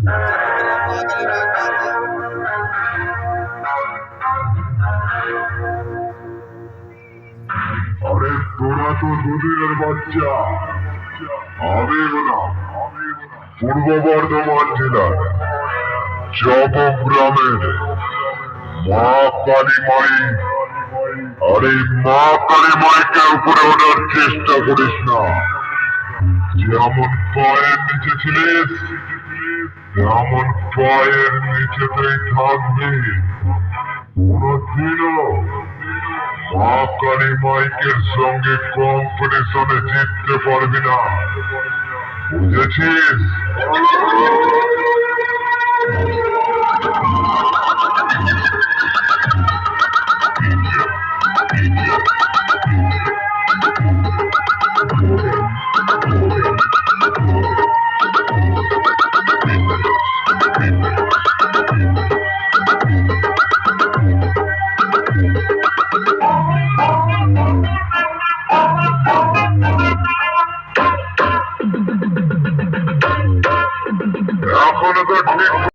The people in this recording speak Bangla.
আরে তোরা তো দুদিনের বাচ্চা। আমি হলাম পূর্ব বর্ধমান জেলার জব গ্রামের মা কালী মাই। আরে মা কালী মাইকে উপরে ওঠার চেষ্টা করিস না। যেমন পায়ের নিচে ছিলিস তেমন পায়ের নিচেতেই থাকবি। কোনদিনও মা কালী মাইকের সঙ্গে কম্পিটিশনে জিততে পারবি না, বুঝেছিস? এখনো তো ঠিক